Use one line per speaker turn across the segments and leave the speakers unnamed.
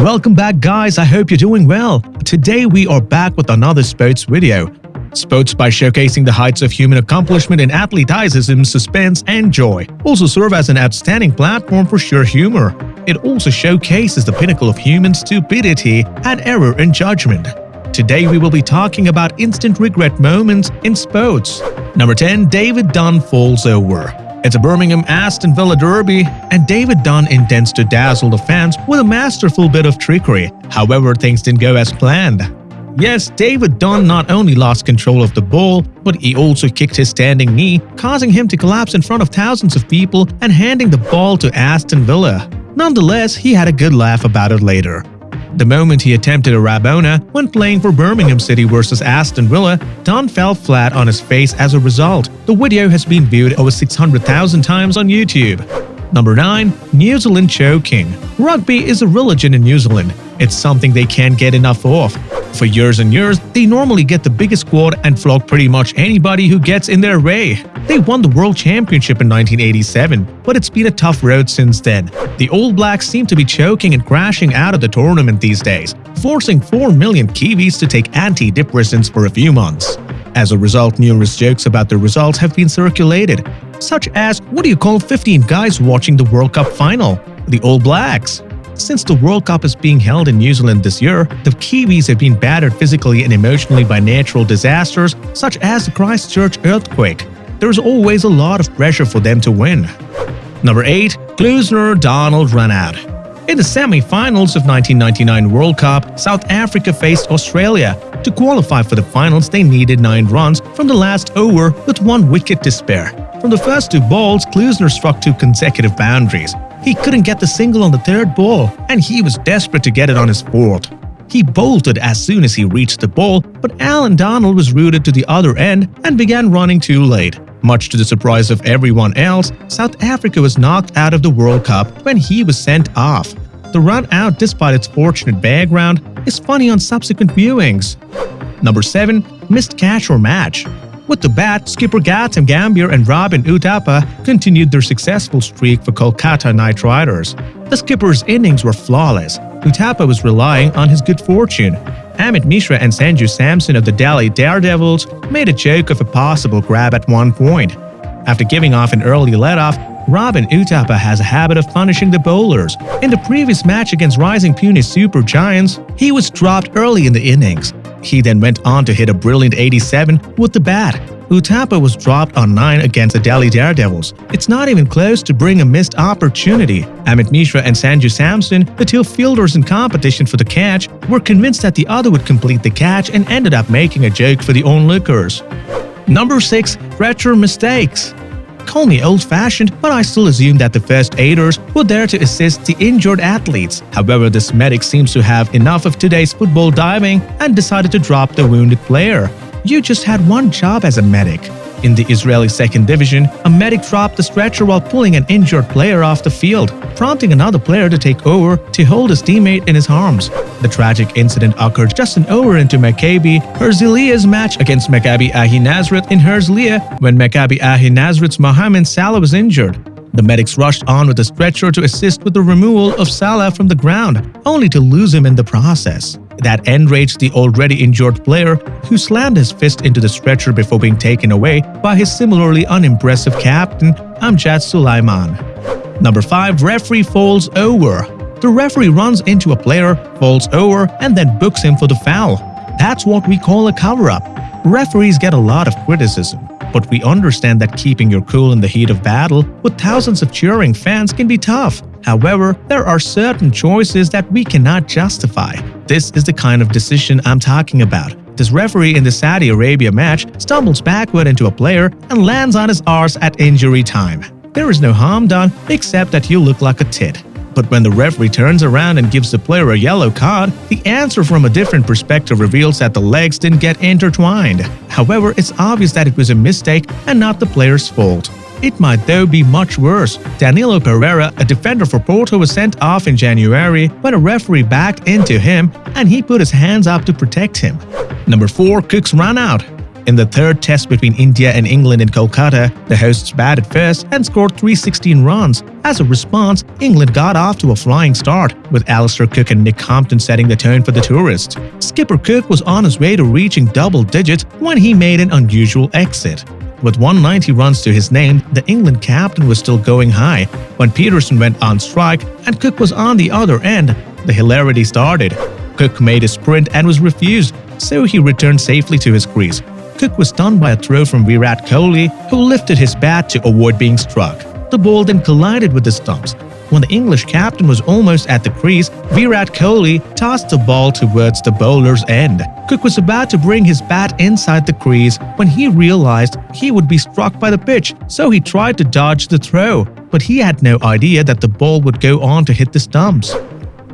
Welcome back, guys. I hope you're doing well. Today we are back with another sports video. Sports, by showcasing the heights of human accomplishment in athleticism, suspense, and joy, also serve as an outstanding platform for sheer humor. It also showcases the pinnacle of human stupidity and error in judgment. Today we will be talking about instant regret moments in sports. Number 10. David Dunn falls over. It's a Birmingham Aston Villa derby, and David Dunn intends to dazzle the fans with a masterful bit of trickery. However, things didn't go as planned. Yes, David Dunn not only lost control of the ball, but he also kicked his standing knee, causing him to collapse in front of thousands of people and handing the ball to Aston Villa. Nonetheless, he had a good laugh about it later. The moment he attempted a Rabona when playing for Birmingham City versus Aston Villa, Dunn fell flat on his face as a result. The video has been viewed over 600,000 times on YouTube. Number 9. New Zealand choking. Rugby is a religion in New Zealand. It's something they can't get enough of. For years and years, they normally get the biggest squad and flog pretty much anybody who gets in their way. They won the World Championship in 1987, but it's been a tough road since then. The All Blacks seem to be choking and crashing out of the tournament these days, forcing 4 million Kiwis to take antidepressants for a few months. As a result, numerous jokes about the results have been circulated, such as, what do you call 15 guys watching the World Cup final? The All Blacks. Since the World Cup is being held in New Zealand this year, the Kiwis have been battered physically and emotionally by natural disasters such as the Christchurch earthquake. There is always a lot of pressure for them to win. Number 8. Klusener-Donald run out. In the semi-finals of 1999 World Cup, South Africa faced Australia. To qualify for the finals, they needed 9 runs from the last over with 1 wicket to spare. From the first 2 balls, Klusener struck 2 consecutive boundaries. He couldn't get the single on the 3rd ball, and he was desperate to get it on his 4th. He bolted as soon as he reached the ball, but Alan Donald was routed to the other end and began running too late. Much to the surprise of everyone else, South Africa was knocked out of the World Cup when he was sent off. The run out, despite its fortunate background, is funny on subsequent viewings. Number 7. Missed catch or match. With the bat, skipper Gautam Gambhir and Robin Uthappa continued their successful streak for Kolkata Knight Riders. The skipper's innings were flawless. Uthappa was relying on his good fortune. Amit Mishra and Sanju Samson of the Delhi Daredevils made a joke of a possible grab at one point. After giving off an early let-off, Robin Uthappa has a habit of punishing the bowlers. In the previous match against rising Pune Super Giants, he was dropped early in the innings. He then went on to hit a brilliant 87 with the bat. Uthappa was dropped on 9 against the Delhi Daredevils. It's not even close to bring a missed opportunity. Amit Mishra and Sanju Samson, the 2 fielders in competition for the catch, were convinced that the other would complete the catch and ended up making a joke for the onlookers. Number 6. Stretcher mistakes. Call me old-fashioned, but I still assume that the first aiders were there to assist the injured athletes. However, this medic seems to have enough of today's football diving and decided to drop the wounded player. You just had one job as a medic. In the Israeli 2nd Division, a medic dropped the stretcher while pulling an injured player off the field, prompting another player to take over to hold his teammate in his arms. The tragic incident occurred just an hour into Maccabi Herzliya's match against Maccabi Ahi Nazareth in Herzliya when Maccabi Ahi Nazareth's Mohamed Salah was injured. The medics rushed on with a stretcher to assist with the removal of Salah from the ground, only to lose him in the process. That enraged the already injured player, who slammed his fist into the stretcher before being taken away by his similarly unimpressive captain, Amjad Sulaiman. Number 5. Referee falls over. The referee runs into a player, falls over, and then books him for the foul. That's what we call a cover-up. Referees get a lot of criticism, but we understand that keeping your cool in the heat of battle with thousands of cheering fans can be tough. However, there are certain choices that we cannot justify. This is the kind of decision I'm talking about. This referee in the Saudi Arabia match stumbles backward into a player and lands on his arse at injury time. There is no harm done except that you look like a tit. But when the referee turns around and gives the player a yellow card, the answer from a different perspective reveals that the legs didn't get intertwined. However, it's obvious that it was a mistake and not the player's fault. It might though be much worse. Danilo Pereira, a defender for Porto, was sent off in January when a referee backed into him and he put his hands up to protect him. Number 4. Cook's run out. In the third test between India and England in Kolkata, the hosts batted first and scored 316 runs. As a response, England got off to a flying start, with Alistair Cook and Nick Compton setting the tone for the tourists. Skipper Cook was on his way to reaching double digits when he made an unusual exit. With 190 runs to his name, the England captain was still going high when Peterson went on strike and Cook was on the other end. The hilarity started. Cook made a sprint and was refused, so he returned safely to his crease. Cook was stunned by a throw from Virat Kohli, who lifted his bat to avoid being struck. The ball then collided with the stumps. When the English captain was almost at the crease, Virat Kohli tossed the ball towards the bowler's end. Cook was about to bring his bat inside the crease when he realized he would be struck by the pitch, so he tried to dodge the throw, but he had no idea that the ball would go on to hit the stumps.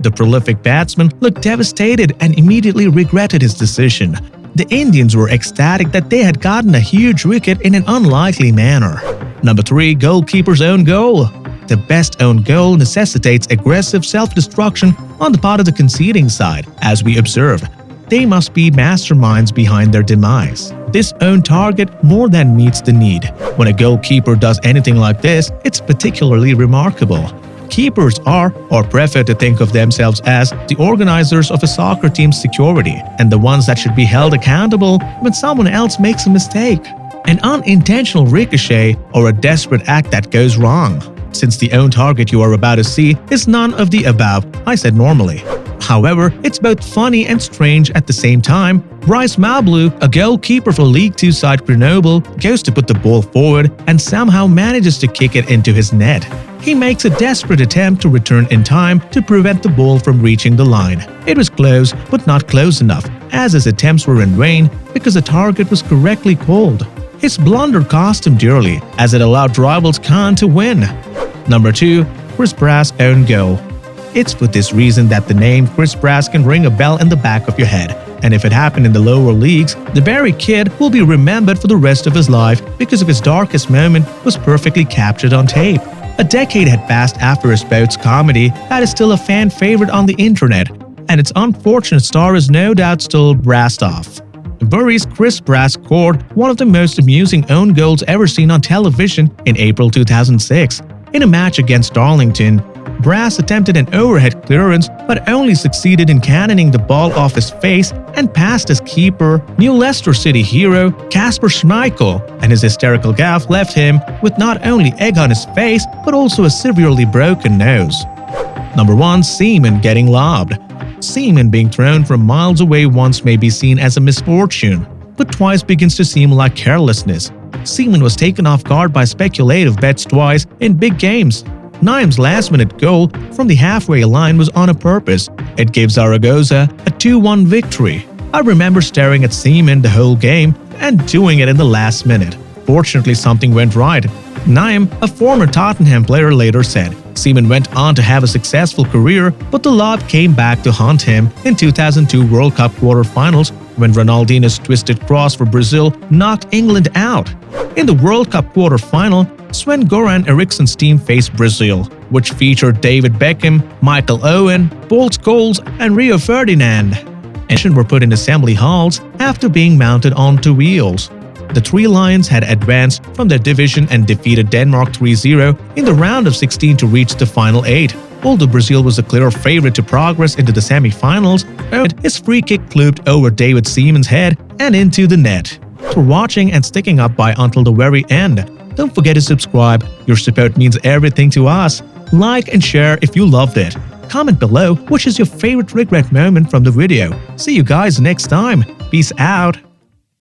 The prolific batsman looked devastated and immediately regretted his decision. The Indians were ecstatic that they had gotten a huge wicket in an unlikely manner. Number 3. Goalkeeper's own goal. The best own goal necessitates aggressive self-destruction on the part of the conceding side, as we observe. They must be masterminds behind their demise. This own target more than meets the need. When a goalkeeper does anything like this, it's particularly remarkable. Keepers are, or prefer to think of themselves as, the organizers of a soccer team's security, and the ones that should be held accountable when someone else makes a mistake. An unintentional ricochet or a desperate act that goes wrong. Since the own target you are about to see is none of the above, I said normally. However, it's both funny and strange at the same time. Bryce Mablu, a goalkeeper for League 2 side Grenoble, goes to put the ball forward and somehow manages to kick it into his net. He makes a desperate attempt to return in time to prevent the ball from reaching the line. It was close, but not close enough, as his attempts were in vain because the target was correctly called. His blunder cost him dearly, as it allowed rivals Khan to win. Number 2. Chris Brass' own goal. It's for this reason that the name Chris Brass can ring a bell in the back of your head. And if it happened in the lower leagues, the Barry Kid will be remembered for the rest of his life because of his darkest moment was perfectly captured on tape. A decade had passed after his boats comedy that is still a fan favorite on the internet, and its unfortunate star is no doubt still brassed off. Bury's Chris Brass scored one of the most amusing own goals ever seen on television in April 2006. In a match against Darlington, Brass attempted an overhead clearance but only succeeded in cannoning the ball off his face and past his keeper, new Leicester City hero Kasper Schmeichel, and his hysterical gaffe left him with not only egg on his face but also a severely broken nose. Number 1. Seaman getting lobbed. Seaman being thrown from miles away once may be seen as a misfortune, but twice begins to seem like carelessness. Seaman was taken off guard by speculative bets twice in big games. Naim's last-minute goal from the halfway line was on a purpose. It gave Zaragoza a 2-1 victory. I remember staring at Seaman the whole game and doing it in the last minute. Fortunately, something went right. Naim, a former Tottenham player, later said, Seaman went on to have a successful career, but the lob came back to haunt him in 2002 World Cup quarter-finals when Ronaldinho's twisted cross for Brazil knocked England out. In the World Cup quarter-final, Sven-Goran Eriksson's team faced Brazil, which featured David Beckham, Michael Owen, Paul Scholes, and Rio Ferdinand. And were put in assembly halls after being mounted onto wheels. The Three Lions had advanced from their division and defeated Denmark 3-0 in the round of 16 to reach the final 8. Although Brazil was a clear favorite to progress into the semi-finals, his free kick looped over David Seaman's head and into the net. For watching and sticking up by until the very end. Don't forget to subscribe. Your support means everything to us. Like and share if you loved it. Comment below which is your favorite regret moment from the video. See you guys next time. Peace out.